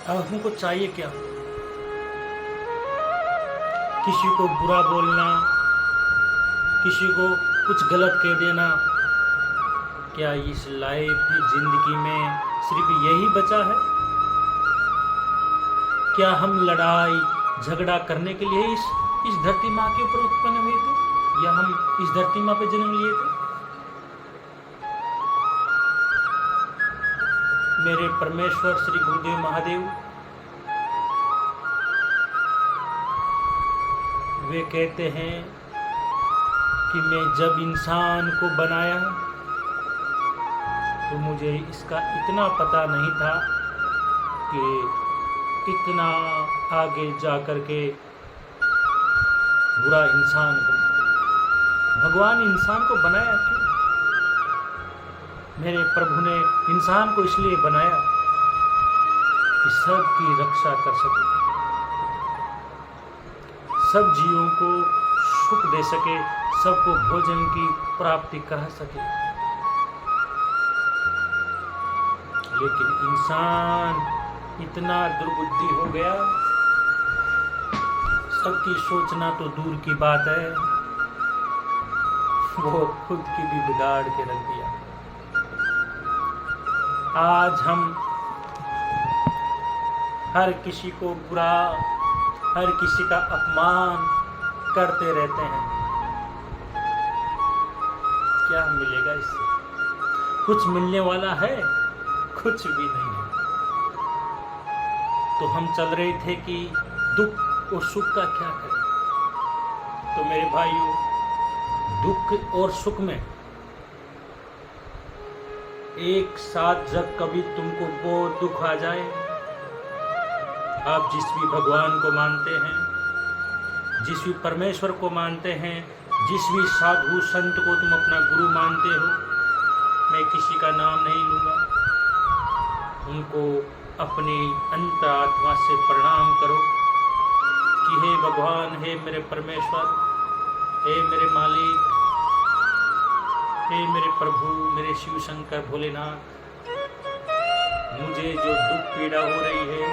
अब हमको चाहिए क्या? किसी को बुरा बोलना, किसी को कुछ गलत कह देना। क्या इस लाइफ जिंदगी में सिर्फ यही बचा है? क्या हम लड़ाई झगड़ा करने के लिए इस धरती माँ के ऊपर उत्पन्न हुए थे, या हम इस धरती माँ पे जन्म लिए थे? मेरे परमेश्वर श्री गुरुदेव महादेव वे कहते हैं कि मैं जब इंसान को बनाया तो मुझे इसका इतना पता नहीं था कि इतना आगे जा कर के बुरा इंसान बन। भगवान इंसान को बनाया क्यों? मेरे प्रभु ने इंसान को इसलिए बनाया कि सबकी रक्षा कर सके, सब जीवों को सुख दे सके, सबको भोजन की प्राप्ति करा सके। लेकिन इंसान इतना दुर्बुद्धि हो गया, सबकी सोचना तो दूर की बात है, वो खुद की भी बिगाड़ के रख दिया। आज हम हर किसी को बुरा, हर किसी का अपमान करते रहते हैं। क्या मिलेगा इससे? कुछ मिलने वाला है? कुछ भी नहीं है। तो हम चल रहे थे कि दुख और सुख का क्या करें। तो मेरे भाइयों, दुख और सुख में एक साथ जब कभी तुमको बहुत दुख आ जाए, आप जिस भी भगवान को मानते हैं, जिस भी परमेश्वर को मानते हैं, जिस भी साधु संत को तुम अपना गुरु मानते हो, मैं किसी का नाम नहीं लूँगा, उनको अपनी अंतरात्मा से प्रणाम करो कि हे भगवान, हे मेरे परमेश्वर, हे मेरे मालिक, हे मेरे प्रभु, मेरे शिव शंकर भोलेनाथ, मुझे जो दुख पीड़ा हो रही है,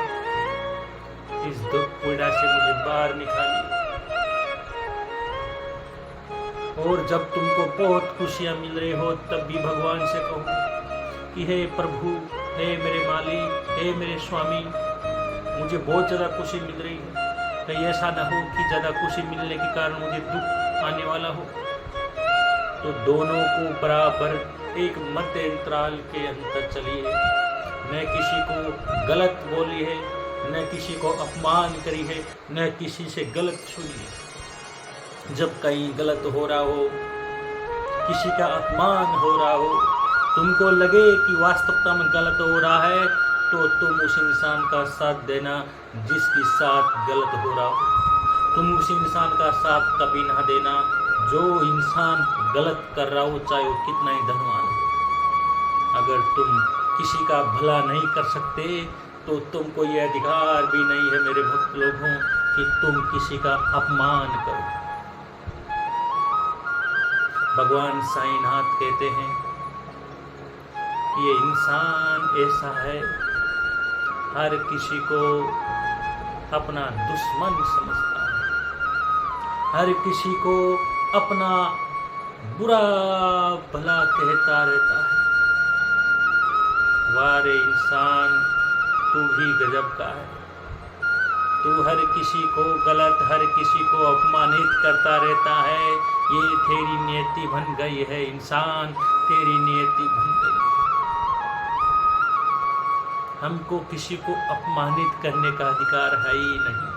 इस दुख पीड़ा से मुझे बाहर निकालिए। और जब तुमको बहुत खुशियाँ मिल रही हो, तब भी भगवान से कहो कि हे प्रभु, हे मेरे मालिक, हे मेरे स्वामी, मुझे बहुत ज़्यादा खुशी मिल रही है। कहीं ऐसा ना हो कि ज़्यादा खुशी मिलने के कारण मुझे दुख आने वाला हो। तो दोनों को बराबर एक मध्य अंतराल के अंदर चलिए। न किसी को गलत बोली है, न किसी को अपमान करी है, न किसी से गलत सुनिए। जब कहीं गलत हो रहा हो, किसी का अपमान हो रहा हो, तुमको लगे कि वास्तवता में गलत हो रहा है, तो तुम उस इंसान का साथ देना जिसके साथ गलत हो रहा हो। तुम उस इंसान का साथ कभी ना देना जो इंसान गलत कर रहा हो, चाहे वो कितना ही धनवान हो। अगर तुम किसी का भला नहीं कर सकते, तो तुमको ये अधिकार भी नहीं है मेरे भक्त लोगों कि तुम किसी का अपमान करो। भगवान साईनाथ कहते हैं कि ये इंसान ऐसा है, हर किसी को अपना दुश्मन समझता है, हर किसी को अपना बुरा भला कहता रहता है। वारे इंसान, तू भी गजब का है। तू हर किसी को गलत, हर किसी को अपमानित करता रहता है। ये तेरी नियति बन गई है इंसान, तेरी नियति बन गई है। हमको किसी को अपमानित करने का अधिकार है ही नहीं।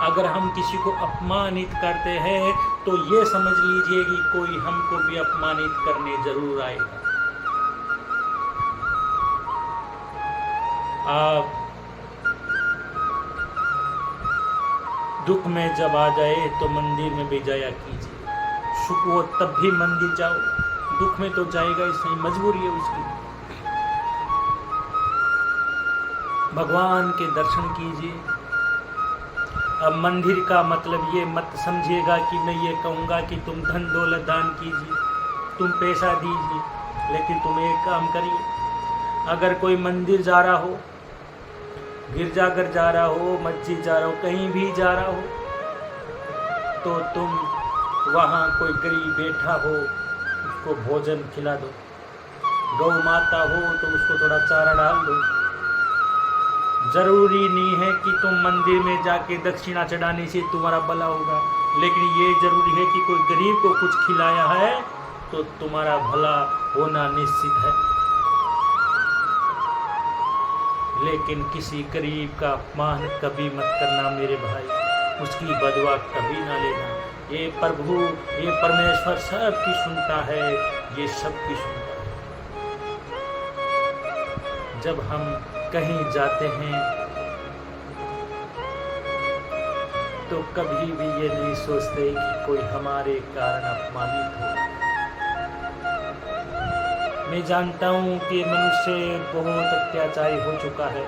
अगर हम किसी को अपमानित करते हैं तो ये समझ लीजिए कि कोई हमको भी अपमानित करने जरूर आएगा। आप दुख में जब आ जाए तो मंदिर में भी जाया कीजिए। सुख हो तब भी मंदिर जाओ, दुख में तो जाएगा ही सही, मजबूरी है उसकी। भगवान के दर्शन कीजिए। अब मंदिर का मतलब ये मत समझिएगा कि मैं ये कहूँगा कि तुम धन दौलत दान कीजिए, तुम पैसा दीजिए, लेकिन तुम एक काम करिए। अगर कोई मंदिर जा रहा हो गिरजाघर जा रहा हो, मस्जिद जा रहा हो, कहीं भी जा रहा हो, तो तुम वहाँ कोई गरीब बैठा हो उसको भोजन खिला दो, गौ माता हो तो उसको थोड़ा चारा डाल दो। जरूरी नहीं है कि तुम मंदिर में जाके दक्षिणा चढ़ाने से तुम्हारा भला होगा, लेकिन ये जरूरी है कि कोई गरीब को कुछ खिलाया है तो तुम्हारा भला होना निश्चित है। लेकिन किसी गरीब का अपमान कभी मत करना मेरे भाई, उसकी बदवा कभी ना लेना। ये प्रभु, ये परमेश्वर सबकी सुनता है, ये सबकी सुनता है। जब हम कहीं जाते हैं तो कभी भी ये नहीं सोचते कि कोई हमारे कारण अपमानित हो। मैं जानता हूँ कि मनुष्य बहुत अत्याचारी हो चुका है।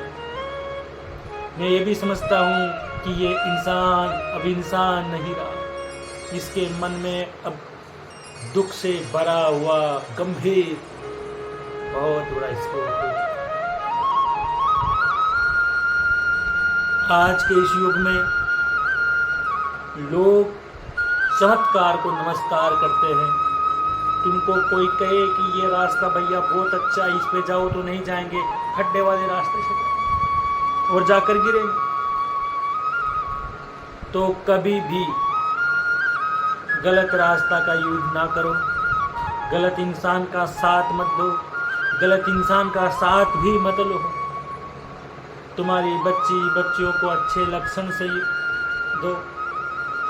मैं ये भी समझता हूँ कि ये इंसान अब इंसान नहीं रहा, इसके मन में अब दुख से भरा हुआ गंभीर बहुत बड़ा स्कोर हो। आज के इस युग में लोग चमत्कार को नमस्कार करते हैं। तुमको कोई कहे कि ये रास्ता भैया बहुत अच्छा है, इस पे जाओ तो नहीं जाएंगे, खड्डे वाले रास्ते से और जाकर गिरेंगे। तो कभी भी गलत रास्ता का यूज ना करो, गलत इंसान का साथ मत दो, गलत इंसान का साथ भी मत लो। तुम्हारी बच्चियों को अच्छे लक्षण से दो।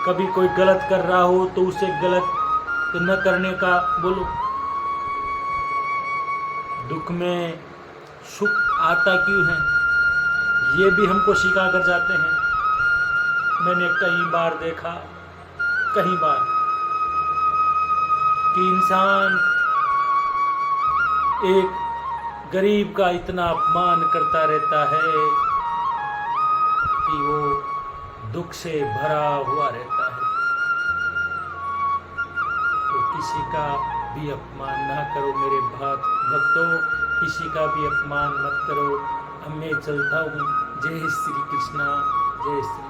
कभी कोई गलत कर रहा हो तो उसे गलत न करने का बोलो। दुख में सुख आता क्यों है ये भी हमको सिखा कर जाते हैं। मैंने कई बार देखा, कई बार, कि इंसान एक गरीब का इतना अपमान करता रहता है कि वो दुख से भरा हुआ रहता है। तो किसी का भी अपमान ना करो मेरे भक्तों, किसी का भी अपमान मत करो। अब मैं चलता हूँ। जय श्री कृष्णा, जय श्री